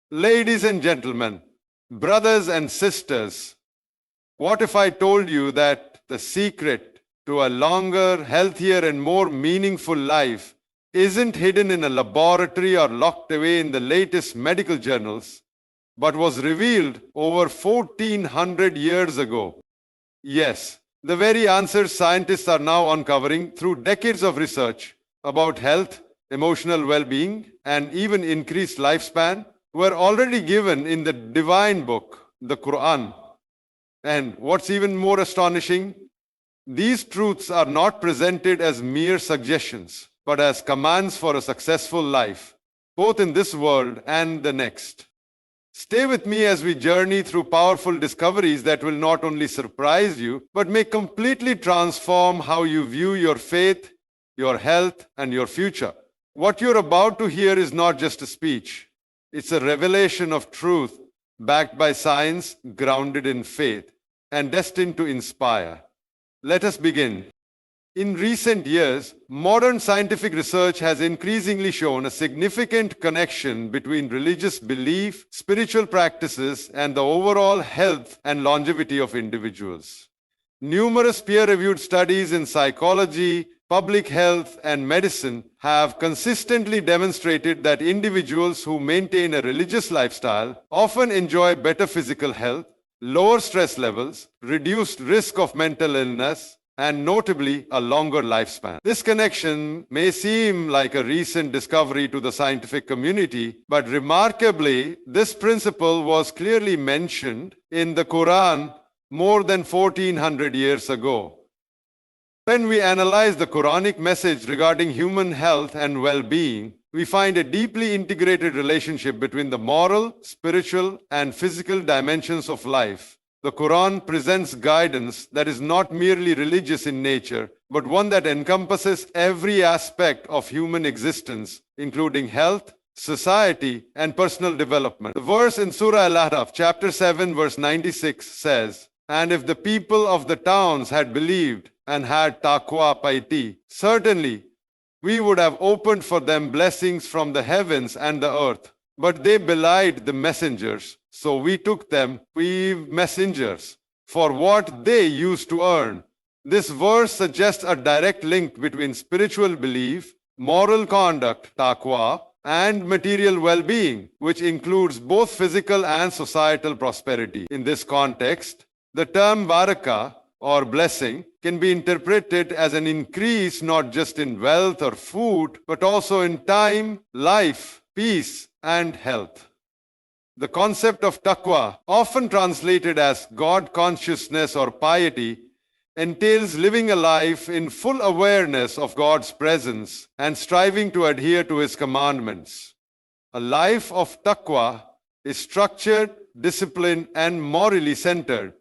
Ladies and gentlemen, brothers and sisters, what if I told you that the secret to a longer, healthier, and more meaningful life isn't hidden in a laboratory or locked away in the latest medical journals, but was revealed over 1400 years ago? Yes, the very answers scientists are now uncovering through decades of research about health, emotional well-being, and even increased lifespan were already given in the divine book, the Qur'an. And what's even more astonishing, these truths are not presented as mere suggestions, but as commands for a successful life, both in this world and the next. Stay with me as we journey through powerful discoveries that will not only surprise you, but may completely transform how you view your faith, your health, and your future. What you're about to hear is not just a speech. It's a revelation of truth backed by science, grounded in faith, and destined to inspire. Let us begin. In recent years, modern scientific research has increasingly shown a significant connection between religious belief, spiritual practices, and the overall health and longevity of individuals. Numerous peer-reviewed studies in psychology, public health, and medicine have consistently demonstrated that individuals who maintain a religious lifestyle often enjoy better physical health, lower stress levels, reduced risk of mental illness, and notably a longer lifespan. This connection may seem like a recent discovery to the scientific community, but remarkably, this principle was clearly mentioned in the Quran more than 1400 years ago. When we analyze the Quranic message regarding human health and well-being, we find a deeply integrated relationship between the moral, spiritual, and physical dimensions of life. The Quran presents guidance that is not merely religious in nature, but one that encompasses every aspect of human existence, including health, society, and personal development. The verse in Surah Al-Ahraf, chapter 7, verse 96 says, "And if the people of the towns had believed and had taqwa, piety, certainly we would have opened for them blessings from the heavens and the earth. But they belied the messengers, so we took them, we messengers, for what they used to earn." This verse suggests a direct link between spiritual belief, moral conduct, taqwa, and material well-being, which includes both physical and societal prosperity. In this context, the term barakah, or blessing, can be interpreted as an increase not just in wealth or food, but also in time, life, peace, and health. The concept of taqwa, often translated as God consciousness or piety, entails living a life in full awareness of God's presence and striving to adhere to His commandments. A life of taqwa is structured, disciplined, and morally centered.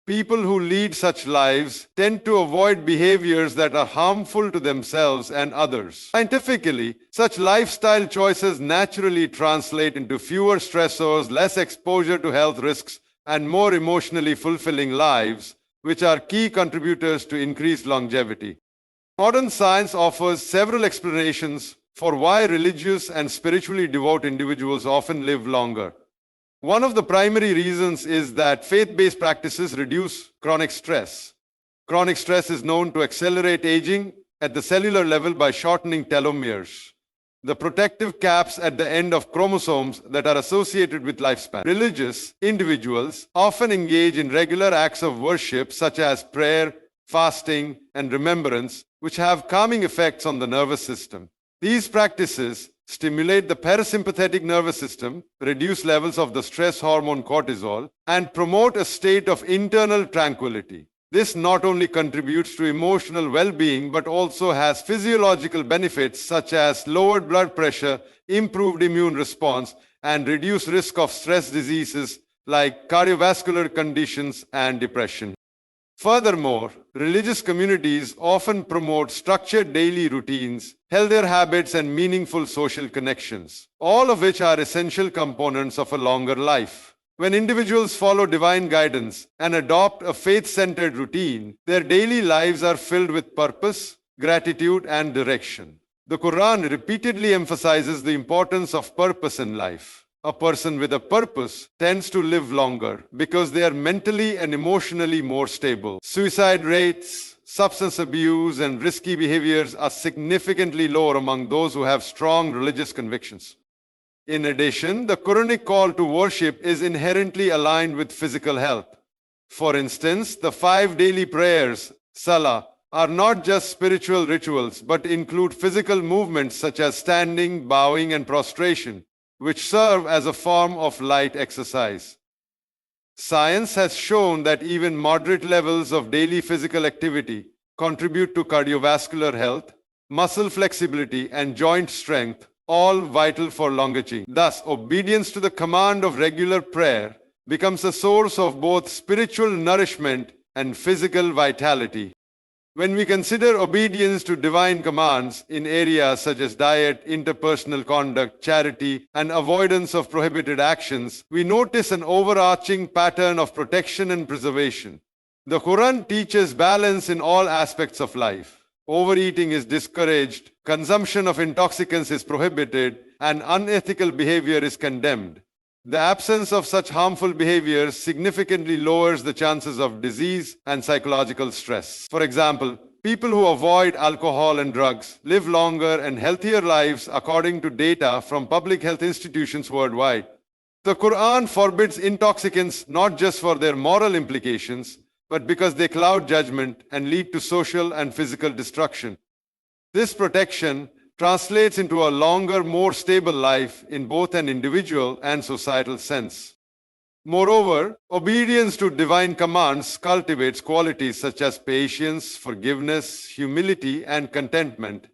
People who lead such lives tend to avoid behaviors that are harmful to themselves and others. Scientifically, such lifestyle choices naturally translate into fewer stressors, less exposure to health risks, and more emotionally fulfilling lives, which are key contributors to increased longevity. Modern science offers several explanations for why religious and spiritually devout individuals often live longer. One of the primary reasons is that faith-based practices reduce chronic stress. Chronic stress is known to accelerate aging at the cellular level by shortening telomeres, the protective caps at the end of chromosomes that are associated with lifespan. Religious individuals often engage in regular acts of worship such as prayer, fasting, and remembrance, which have calming effects on the nervous system. These practices stimulate the parasympathetic nervous system, reduce levels of the stress hormone cortisol, and promote a state of internal tranquility. This not only contributes to emotional well-being, but also has physiological benefits such as lowered blood pressure, improved immune response, and reduced risk of stress diseases like cardiovascular conditions and depression. Furthermore, religious communities often promote structured daily routines, healthier habits, and meaningful social connections, all of which are essential components of a longer life. When individuals follow divine guidance and adopt a faith-centered routine, their daily lives are filled with purpose, gratitude, and direction. The Quran repeatedly emphasizes the importance of purpose in life. A person with a purpose tends to live longer because they are mentally and emotionally more stable. Suicide rates, substance abuse, and risky behaviors are significantly lower among those who have strong religious convictions. In addition, the Quranic call to worship is inherently aligned with physical health. For instance, the 5 daily prayers, Salah, are not just spiritual rituals but include physical movements such as standing, bowing, and prostration, which serve as a form of light exercise. Science has shown that even moderate levels of daily physical activity contribute to cardiovascular health, muscle flexibility, and joint strength, all vital for longevity. Thus, obedience to the command of regular prayer becomes a source of both spiritual nourishment and physical vitality. When we consider obedience to divine commands in areas such as diet, interpersonal conduct, charity, and avoidance of prohibited actions, we notice an overarching pattern of protection and preservation. The Quran teaches balance in all aspects of life. Overeating is discouraged, consumption of intoxicants is prohibited, and unethical behavior is condemned. The absence of such harmful behaviors significantly lowers the chances of disease and psychological stress. For example, people who avoid alcohol and drugs live longer and healthier lives according to data from public health institutions worldwide. The Quran forbids intoxicants not just for their moral implications, but because they cloud judgment and lead to social and physical destruction. This protection translates into a longer, more stable life in both an individual and societal sense. Moreover, obedience to divine commands cultivates qualities such as patience, forgiveness, humility, and contentment.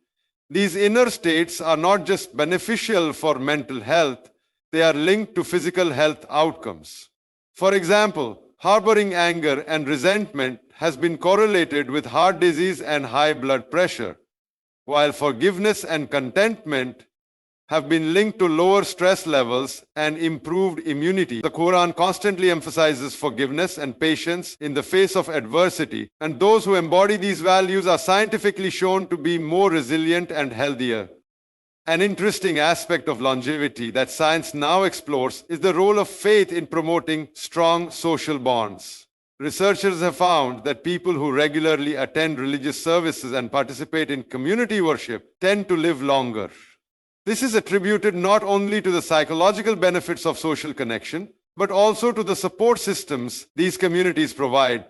These inner states are not just beneficial for mental health, they are linked to physical health outcomes. For example, harboring anger and resentment has been correlated with heart disease and high blood pressure, while forgiveness and contentment have been linked to lower stress levels and improved immunity. The Quran constantly emphasizes forgiveness and patience in the face of adversity, and those who embody these values are scientifically shown to be more resilient and healthier. An interesting aspect of longevity that science now explores is the role of faith in promoting strong social bonds. Researchers have found that people who regularly attend religious services and participate in community worship tend to live longer. This is attributed not only to the psychological benefits of social connection, but also to the support systems these communities provide.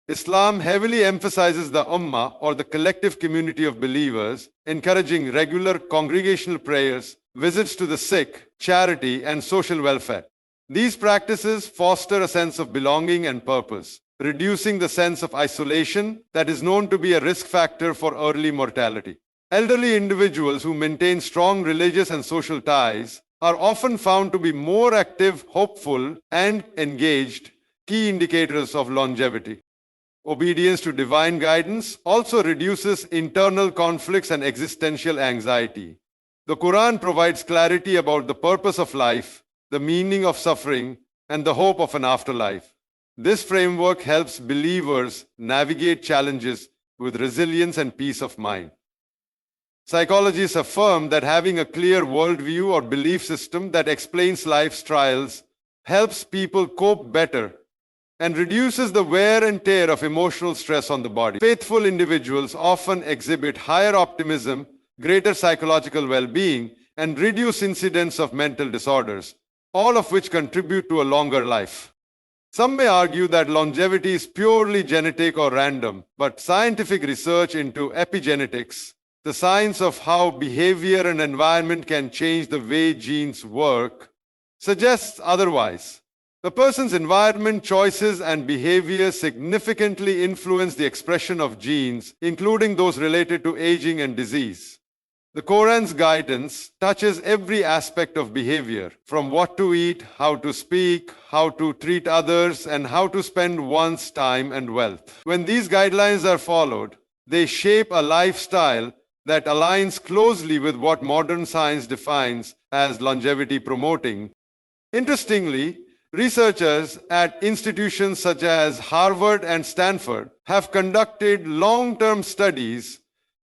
Islam heavily emphasizes the ummah, or the collective community of believers, encouraging regular congregational prayers, visits to the sick, charity, and social welfare. These practices foster a sense of belonging and purpose, reducing the sense of isolation that is known to be a risk factor for early mortality. Elderly individuals who maintain strong religious and social ties are often found to be more active, hopeful, and engaged, key indicators of longevity. Obedience to divine guidance also reduces internal conflicts and existential anxiety. The Quran provides clarity about the purpose of life, the meaning of suffering, and the hope of an afterlife. This framework helps believers navigate challenges with resilience and peace of mind. Psychologists affirm that having a clear worldview or belief system that explains life's trials helps people cope better and reduces the wear and tear of emotional stress on the body. Faithful individuals often exhibit higher optimism, greater psychological well-being, and reduced incidence of mental disorders, all of which contribute to a longer life. Some may argue that longevity is purely genetic or random, but scientific research into epigenetics, the science of how behavior and environment can change the way genes work, suggests otherwise. The person's environment, choices, and behavior significantly influence the expression of genes, including those related to aging and disease. The Quran's guidance touches every aspect of behavior, from what to eat, how to speak, how to treat others, and how to spend one's time and wealth. When these guidelines are followed, they shape a lifestyle that aligns closely with what modern science defines as longevity promoting. Interestingly, researchers at institutions such as Harvard and Stanford have conducted long-term studies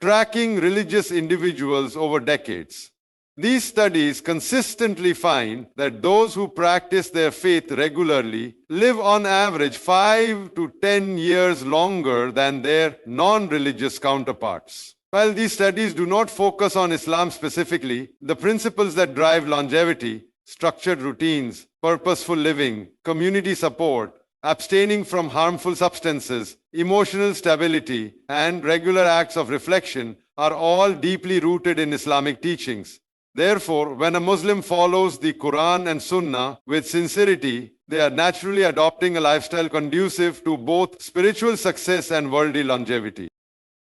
tracking religious individuals over decades. These studies consistently find that those who practice their faith regularly live on average 5 to 10 years longer than their non-religious counterparts. While these studies do not focus on Islam specifically, the principles that drive longevity, structured routines, purposeful living, community support, abstaining from harmful substances, emotional stability, and regular acts of reflection are all deeply rooted in Islamic teachings. Therefore, when a Muslim follows the Qur'an and Sunnah with sincerity, they are naturally adopting a lifestyle conducive to both spiritual success and worldly longevity.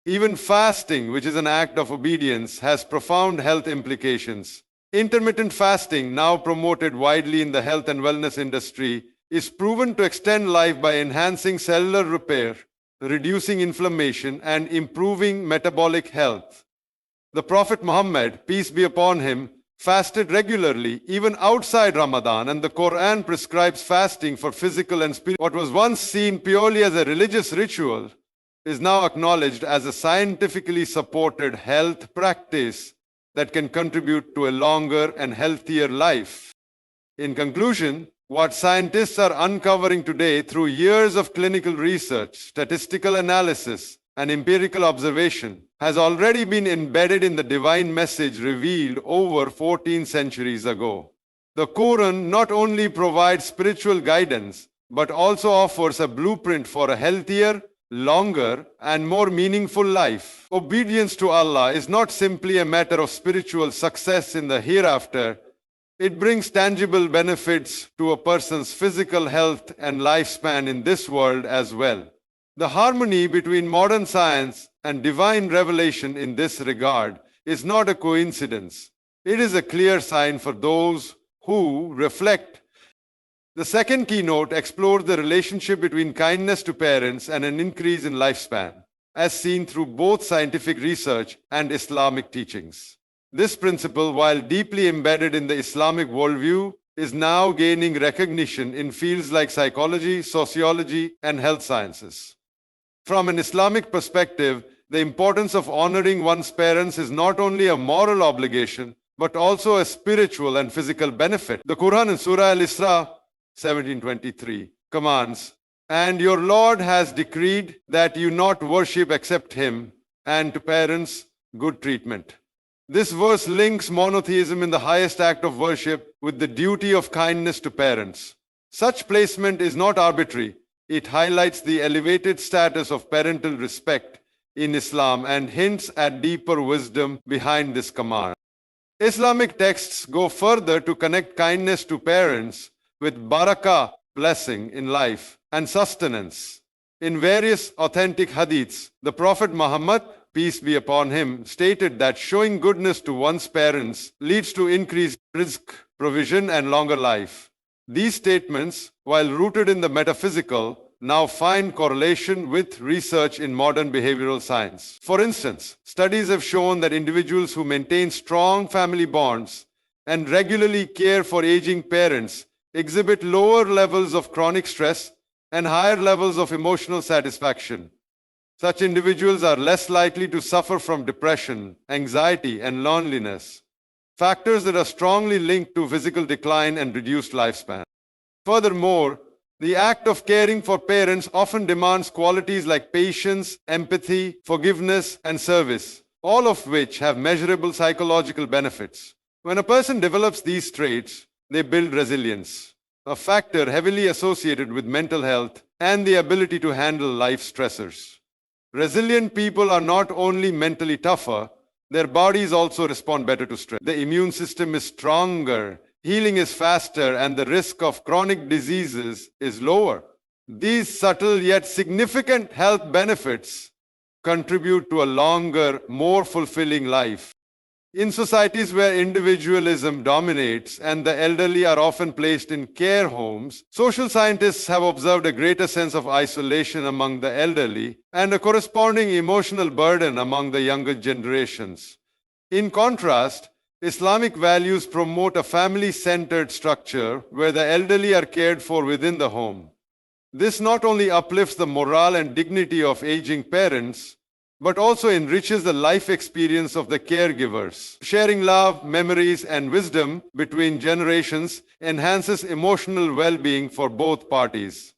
Even fasting, which is an act of obedience, has profound health implications. Intermittent fasting, now promoted widely in the health and wellness industry, is proven to extend life by enhancing cellular repair, reducing inflammation, and improving metabolic health. The Prophet Muhammad, peace be upon him, fasted regularly, even outside Ramadan, and the Qur'an prescribes fasting for physical and spiritual. What was once seen purely as a religious ritual is now acknowledged as a scientifically supported health practice that can contribute to a longer and healthier life. In conclusion, what scientists are uncovering today through years of clinical research, statistical analysis, and empirical observation has already been embedded in the divine message revealed over 14 centuries ago. The Quran not only provides spiritual guidance, but also offers a blueprint for a healthier, longer, and more meaningful life. Obedience to Allah is not simply a matter of spiritual success in the hereafter. It brings tangible benefits to a person's physical health and lifespan in this world as well. The harmony between modern science and divine revelation in this regard is not a coincidence. It is a clear sign for those who reflect. The second keynote explores the relationship between kindness to parents and an increase in lifespan, as seen through both scientific research and Islamic teachings. This principle, while deeply embedded in the Islamic worldview, is now gaining recognition in fields like psychology, sociology, and health sciences. From an Islamic perspective, the importance of honoring one's parents is not only a moral obligation, but also a spiritual and physical benefit. The Quran in Surah Al-Isra 17:23 commands, "And your Lord has decreed that you not worship except Him, and to parents good treatment." This verse links monotheism in the highest act of worship with the duty of kindness to parents. Such placement is not arbitrary. It highlights the elevated status of parental respect in Islam and hints at deeper wisdom behind this command. Islamic texts go further to connect kindness to parents with barakah, blessing in life, and sustenance. In various authentic hadiths, the Prophet Muhammad, peace be upon him, stated that showing goodness to one's parents leads to increased rizq, provision, and longer life. These statements, while rooted in the metaphysical, now find correlation with research in modern behavioral science. For instance, studies have shown that individuals who maintain strong family bonds and regularly care for aging parents exhibit lower levels of chronic stress and higher levels of emotional satisfaction. Such individuals are less likely to suffer from depression, anxiety, and loneliness, factors that are strongly linked to physical decline and reduced lifespan. Furthermore, the act of caring for parents often demands qualities like patience, empathy, forgiveness, and service, all of which have measurable psychological benefits. When a person develops these traits, they build resilience, a factor heavily associated with mental health and the ability to handle life stressors. Resilient people are not only mentally tougher, their bodies also respond better to stress. The immune system is stronger, healing is faster, and the risk of chronic diseases is lower. These subtle yet significant health benefits contribute to a longer, more fulfilling life. In societies where individualism dominates and the elderly are often placed in care homes, social scientists have observed a greater sense of isolation among the elderly and a corresponding emotional burden among the younger generations. In contrast, Islamic values promote a family-centered structure where the elderly are cared for within the home. This not only uplifts the morale and dignity of aging parents, but also enriches the life experience of the caregivers. Sharing love, memories, and wisdom between generations enhances emotional well-being for both parties.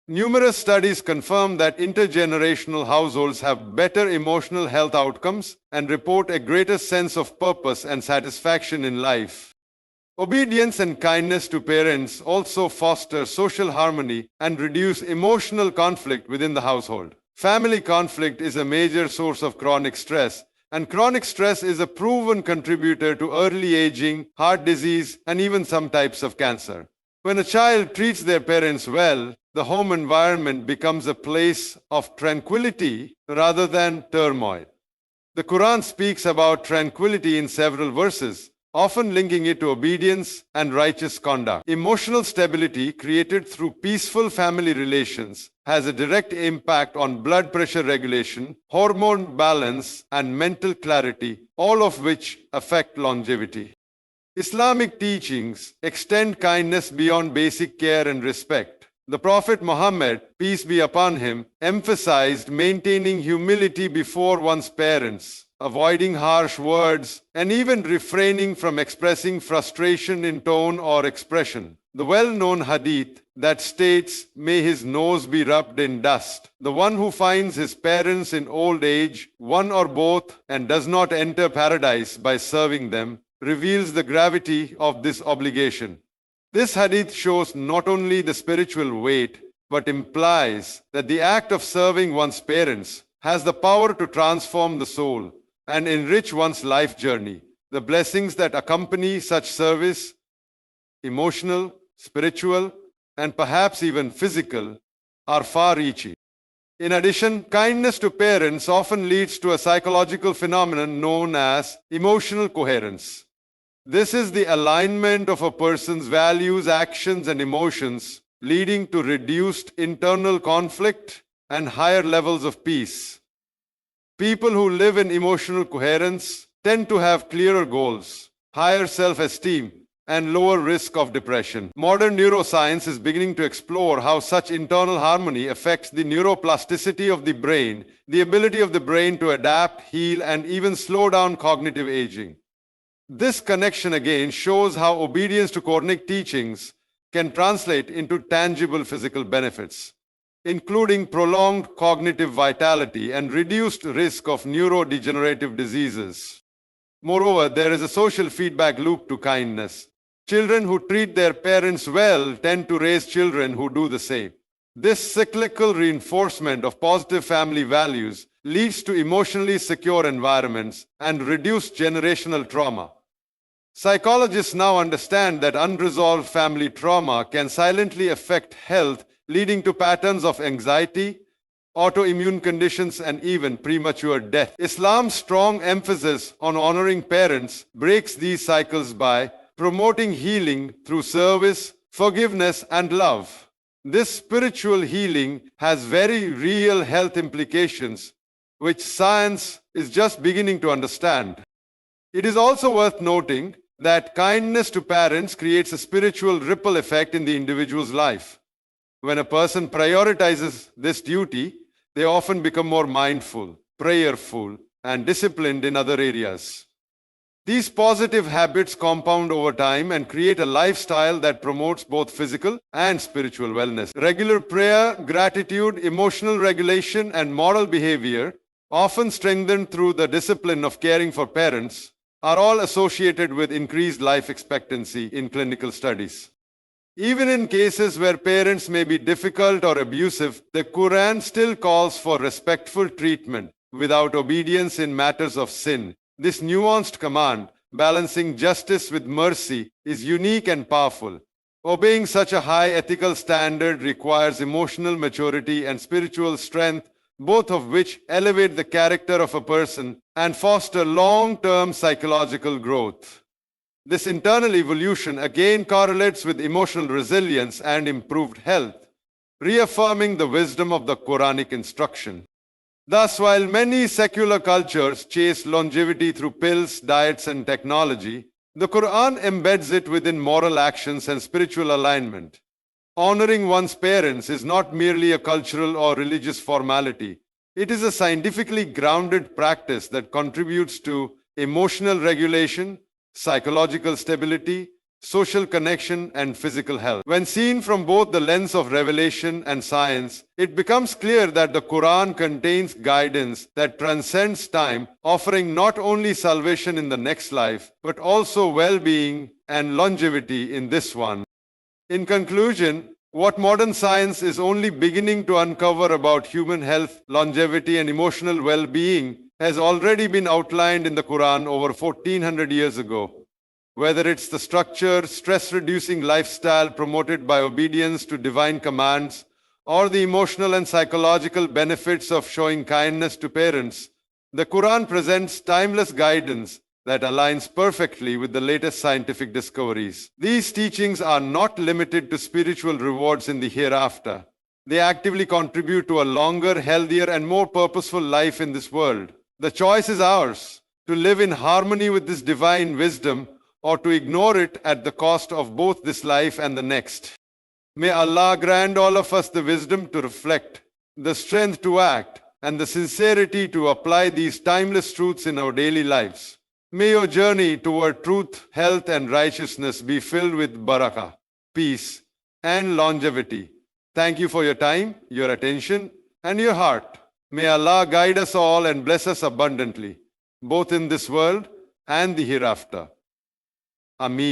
Numerous studies confirm that intergenerational households have better emotional health outcomes and report a greater sense of purpose and satisfaction in life. Obedience and kindness to parents also foster social harmony and reduce emotional conflict within the household. Family conflict is a major source of chronic stress, and chronic stress is a proven contributor to early aging, heart disease, and even some types of cancer. When a child treats their parents well, the home environment becomes a place of tranquility rather than turmoil. The Quran speaks about tranquility in several verses, often linking it to obedience and righteous conduct. Emotional stability created through peaceful family relations has a direct impact on blood pressure regulation, hormone balance, and mental clarity, all of which affect longevity. Islamic teachings extend kindness beyond basic care and respect. The Prophet Muhammad, peace be upon him, emphasized maintaining humility before one's parents, avoiding harsh words, and even refraining from expressing frustration in tone or expression. The well-known hadith that states, "May his nose be rubbed in dust. The one who finds his parents in old age, one or both, and does not enter paradise by serving them," reveals the gravity of this obligation. This hadith shows not only the spiritual weight, but implies that the act of serving one's parents has the power to transform the soul and enrich one's life journey. The blessings that accompany such service, emotional, spiritual, and perhaps even physical, are far-reaching. In addition, kindness to parents often leads to a psychological phenomenon known as emotional coherence. This is the alignment of a person's values, actions, and emotions, leading to reduced internal conflict and higher levels of peace. People who live in emotional coherence tend to have clearer goals, higher self-esteem, and lower risk of depression. Modern neuroscience is beginning to explore how such internal harmony affects the neuroplasticity of the brain, the ability of the brain to adapt, heal, and even slow down cognitive aging. This connection again shows how obedience to Quranic teachings can translate into tangible physical benefits, including prolonged cognitive vitality and reduced risk of neurodegenerative diseases. Moreover, there is a social feedback loop to kindness. Children who treat their parents well tend to raise children who do the same. This cyclical reinforcement of positive family values leads to emotionally secure environments and reduced generational trauma. Psychologists now understand that unresolved family trauma can silently affect health, leading to patterns of anxiety, autoimmune conditions, and even premature death. Islam's strong emphasis on honoring parents breaks these cycles by promoting healing through service, forgiveness, and love. This spiritual healing has very real health implications, which science is just beginning to understand. It is also worth noting that kindness to parents creates a spiritual ripple effect in the individual's life. When a person prioritizes this duty, they often become more mindful, prayerful, and disciplined in other areas. These positive habits compound over time and create a lifestyle that promotes both physical and spiritual wellness. Regular prayer, gratitude, emotional regulation, and moral behavior, often strengthened through the discipline of caring for parents, are all associated with increased life expectancy in clinical studies. Even in cases where parents may be difficult or abusive, the Quran still calls for respectful treatment without obedience in matters of sin. This nuanced command, balancing justice with mercy, is unique and powerful. Obeying such a high ethical standard requires emotional maturity and spiritual strength, both of which elevate the character of a person and foster long-term psychological growth. This internal evolution again correlates with emotional resilience and improved health, reaffirming the wisdom of the Quranic instruction. Thus, while many secular cultures chase longevity through pills, diets, and technology, the Quran embeds it within moral actions and spiritual alignment. Honoring one's parents is not merely a cultural or religious formality. It is a scientifically grounded practice that contributes to emotional regulation, psychological stability, social connection, and physical health. When seen from both the lens of revelation and science, it becomes clear that the Quran contains guidance that transcends time, offering not only salvation in the next life, but also well-being and longevity in this one. In conclusion, what modern science is only beginning to uncover about human health, longevity, and emotional well-being has already been outlined in the Quran over 1400 years ago. Whether it's the structured, stress-reducing lifestyle promoted by obedience to divine commands, or the emotional and psychological benefits of showing kindness to parents, the Quran presents timeless guidance that aligns perfectly with the latest scientific discoveries. These teachings are not limited to spiritual rewards in the hereafter. They actively contribute to a longer, healthier, and more purposeful life in this world. The choice is ours to live in harmony with this divine wisdom or to ignore it at the cost of both this life and the next. May Allah grant all of us the wisdom to reflect, the strength to act, and the sincerity to apply these timeless truths in our daily lives. May your journey toward truth, health, and righteousness be filled with barakah, peace, and longevity. Thank you for your time, your attention, and your heart. May Allah guide us all and bless us abundantly, both in this world and the hereafter. Ameen.